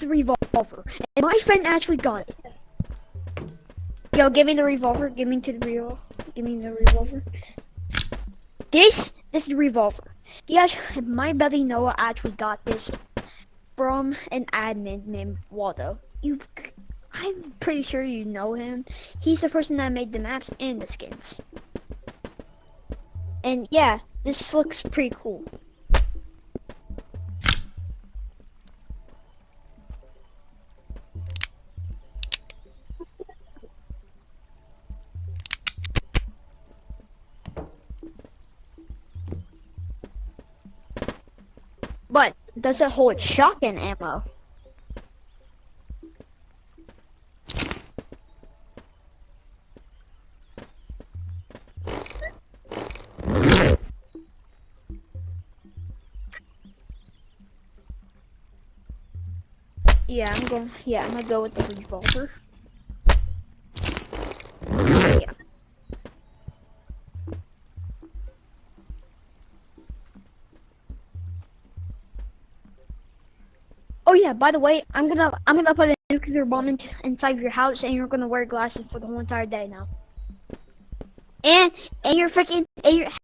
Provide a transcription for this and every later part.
the revolver, and my friend actually got it. Yo, give me the revolver. Give me the revolver. This is the revolver. Yes, my buddy Noah actually got this from an admin named Waldo. I'm pretty sure you know him. He's the person that made the maps and the skins. And yeah, this looks pretty cool. But does it hold shotgun ammo? Yeah, I'm gonna go with the revolver. Yeah. Oh yeah, by the way, I'm gonna put a nuclear bomb inside your house, and you're gonna wear glasses for the whole entire day now. And your hat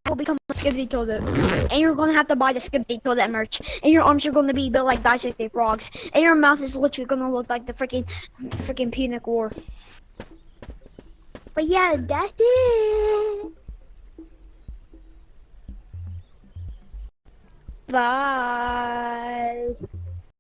will become a skibidi toilet. And you're gonna have to buy the skibidi toilet merch. And your arms are gonna be built like dissected frogs. And your mouth is literally gonna look like the freaking peanut war. But yeah, that's it. Bye.